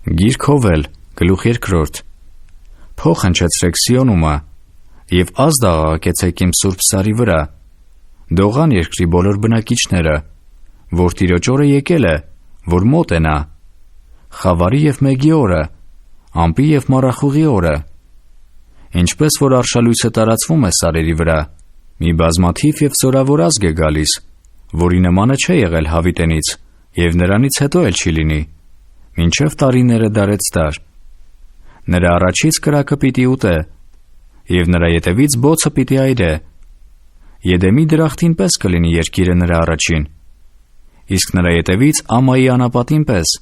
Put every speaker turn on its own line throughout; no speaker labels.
Գիրք Հովել, գլուխ 2. Փող հնչեցրեք Սիոնումը, և ազդ աղաղակեցեք իմ սուրբ սարի վրա, դողան երկրի բոլոր բնակիչները, որ Տիրոջ օրը եկել է, որ մոտ է նա, խավարի և մեգի օրը, ամպի և մառախուղի օրը, ինչպես որ արշալույսը տարածվում է սարերի վրա, մի բազմաթիվ և զորավոր ազգ է գալիս, որի նմանը չէ եղել Հավիտենից, և նրանից հետո էլ չի լինի, մինչև տարիները դարեց դար։ Նրա առաջից կրակը պիտի ուտե, և նրա ետևից բոցը պիտի այրե, Եդեմի դրախտին պես կլինի երկիրը նրա առաջին, իսկ նրա ետևից Ամայի անապատին պես,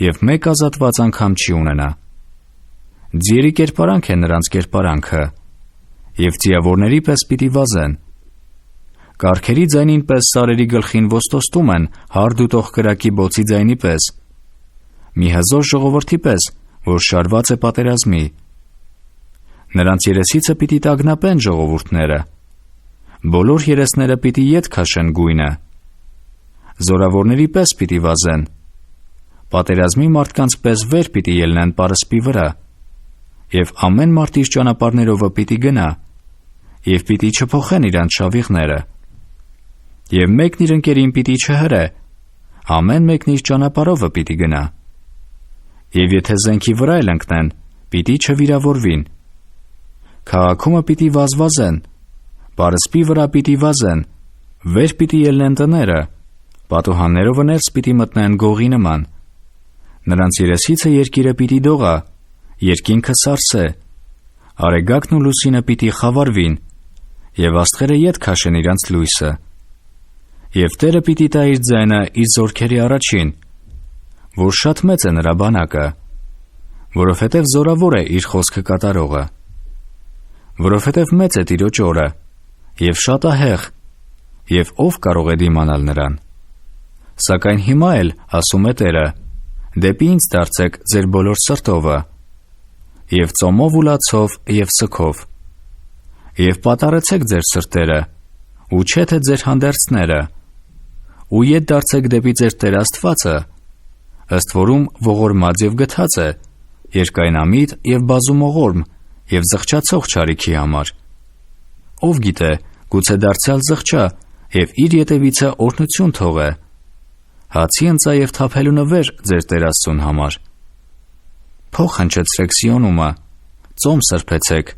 և մեկ ազատված անգամ չի ունենա։ Ձիերի կերպարանք է նրանց կերպարանքը, և ձիավորների պես պիտի վազեն։ Կառքերի ձայնին պես սարերի գլխին ոստոստում են հարդ ուտող կրակի բոցի ձայնի պես, մի հզոր ժողովրդի պես, որ շարված է պատերազմի։ Նրանց երեսիցը պիտի տագնապեն ժողովուրդները, բոլոր երեսները պիտի ետ քաշեն գույնը, զորավորների պես պիտի վազեն, պատերազմի մարդկանց պես վեր պիտի ելնեն պարսպի վրա, և ամեն մարդ իր ճանապարհներովը պիտի գնա, և պիտի չփոխեն իրանց շավիղները, և մեկն իր ընկերին պիտի չհրե, ամեն մեկն իր ճանապարհովը պիտի գնա, և եթե զենքի վրա էլ ընկնեն, պիտի չվիրավորվին։ Քաղաքումը պիտի վազվազեն, պարսպի վրա պիտի վազեն, վեր պիտի ելնեն տները, պատուհաններովը ներս պիտի մտնեն գողի նման։ Նրանց երեսիցը երկիրը պիտի դողա, երկինքը սարսե, արեգակն ու լուսինը պիտի խավարվին, և աստղերը ետ քաշեն իրանց լույսը։ Եվ Տերը պիտի տա իր ձայնը իր զորքերի առաջին, որ շատ մեծ է նրա բանակը, որովհետև զորավոր է իր խոսքը կատարողը, որովհետև մեծ է Տիրոջ օրը, և շատահեղ, և ով կարող է դիմանալ նրան։ Սակայն հիմա էլ, ասում է Տերը, դեպի ինձ դարձեք ձեր բոլոր սրտովը, և ծոմով ու լացով և սգով, և պատարեցեք ձեր սրտերը, ու չէ թե ձեր հանդերձները, ու ետ դարձեք դեպի ձեր Տեր Աստվածը, ըստ որում ողորմած և գթած է, երկայնամիտ և բազումողորմ և զղջացող չարիքի համար։ Ով գիտե, գուցե դարձյալ զղջա և իր ետևիցը օրհնություն թողե, հացի ընծա և թափելու նվեր ձեր Տեր Աստծուն համար։ Փող հնչեցրեք Սիոնումը, ծոմ սրբեցեք,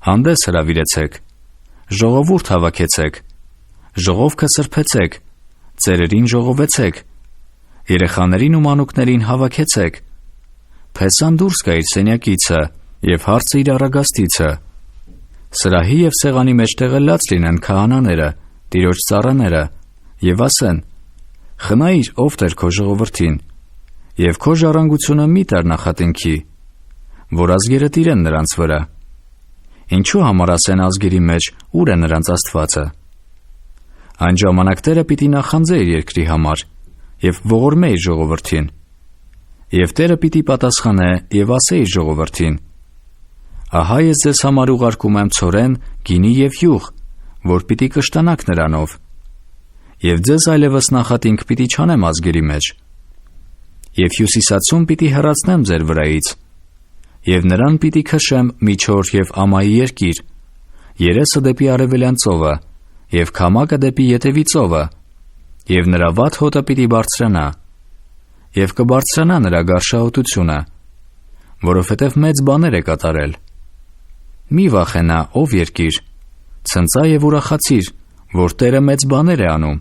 հանդես հրավիրեցեք, ժողովուրդ հավաքեցեք, ժողովքը սրբեցեք, ծերերին ժողովեցեք, երեխաներին ու մանուկներին հավաքեցեք, փեսան դուրս գա իր սենյակիցը և հարցը իր առագաստիցը, սրահի և սեղանի մեջտեղը լաց լինեն քահանաները, Տիրոջ ծառաները, և ասեն. խնայիր, ով Տեր քո ժողովրդին, և քո ժառանգությունը մի տար նախատինքի, որ ազգերը տիրեն նրանց վրա։ Ինչու համար ասեն ազգերի մեջ, ուր է նրանց Աստվածը։ Այն ժամանակ Տերը պիտի նախանձե իր երկրի համար, և ողորմե իր ժողովրդին, և Տերը պիտի պատասխանե և ասե իր ժողովրդին. ահա ես ձեզ համար ուղարկում եմ ցորեն, գինի և յուղ, որ պիտի կշտանաք նրանով, և ձեզ այլևս նախատինք պիտի չանեմ ազգերի մեջ, և հյուսիսացում պիտի հեռացնեմ ձեր վրայից, և նրան պիտի քշեմ Միջոր և Ամայի երկիր, երեսը դեպի արևելյան ծովը, և քամակը դեպի ետևի ծովը, և նրա վատ հոտը պիտի բարձրանա, և կբարձրանա նրա գարշահոտությունը, որովհետև մեծ բաներ է կատարել։ Մի վախենա, ով երկիր, ցնծա և ուրախացիր, որ Տերը մեծ բաներ է անում։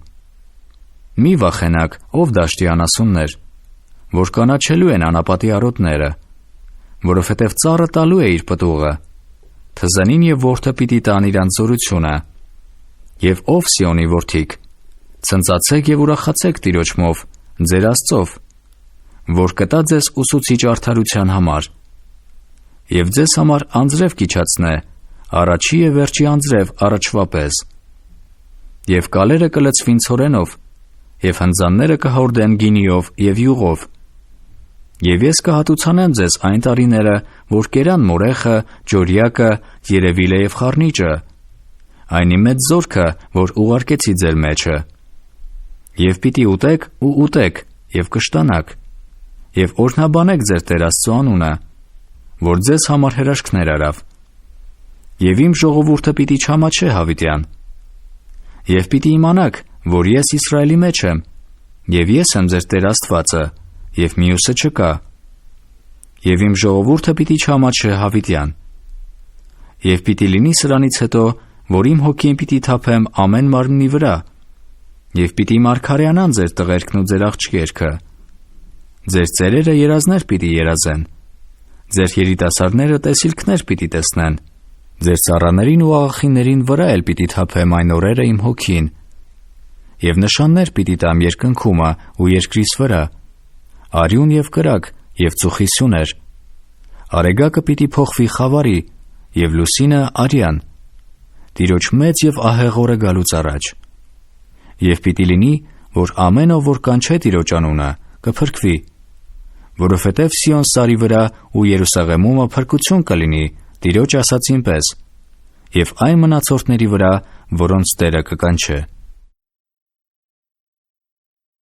Մի վախենաք, ով դաշտի անասուններ, որ կանաչելու են անապատի արոտները, որովհետև ծառը տալու է իր պտուղը, թզանին և որդը պիտի տան իրանց զորությունը։ Եվ ով Սիոնի որդիք, ցնծացեք և ուրախացեք Տիրոջմով, ձեր Աստծով, որ կտա ձեզ ուսուցիչ արդարության համար, և ձեզ համար անձրև կիջացնե, առաջի և վերջի անձրև առաջվա պես։ Եվ կալերը կլցվին ցորենով, և հնձանները կհորդեն գինիով և յուղով։ Եվ ես կհատուցանեմ ձեզ այն տարիները, որ կերան մորեխը, ջորյակը, երևիլը և խառնիճը, այնի մեծ զորքը, որ ուղարկեցի ձեր մեջը։ Եվ պիտի ուտեք ու ուտեք, և կշտանաք, եւ օրհնաբանեք ձեր Տեր Աստծո անունը, որ ձեզ համար հրաշքներ արավ։ Եվ իմ ժողովուրդը պիտի չհամաչե հավիտյան։ Եվ պիտի իմանաք, որ ես Իսրայելի մեջ եմ, եւ ես եմ ձեր Տեր Աստվածը, եւ մյուսը չկա։ Եվ իմ ժողովուրդը պիտի չհամաչե հավիտյան։ Եվ պիտի լինի սրանից հետո, որ իմ հոգին պիտի թափեմ ամեն մարմնի վրա, եւ պիտի մարգարեանան ձեր տղերքն ու ձեր աղջիկերքը։ Ձեր ծերերը երազներ պիտի երազեն, ձեր երիտասարդները տեսիլքներ պիտի տեսնեն, ձեր ծառաներին ու աղախիններին վրա էլ պիտի թափեմ այն օրերը իմ հոգին, եւ նշաններ պիտի տամ երկնքումը ու երկրիս վրա, արյուն եւ կրակ եւ ծուխի սյուներ, արեգակը պիտի փոխվի խավարի եւ լուսինը արյան, Տիրոջ մեծ եւ ահեղ օրը գալուց առաջ։ Եվ պիտի լինի, որ ամեն ով որ կանչե Տիրոջ անունը կփրկվի, որովհետև Սիոն սարի վրա ու Երուսաղեմում փրկություն կլինի Տիրոջ ասացին պես, եւ այն մնացորդների վրա, որոնց Տերը կկանչե։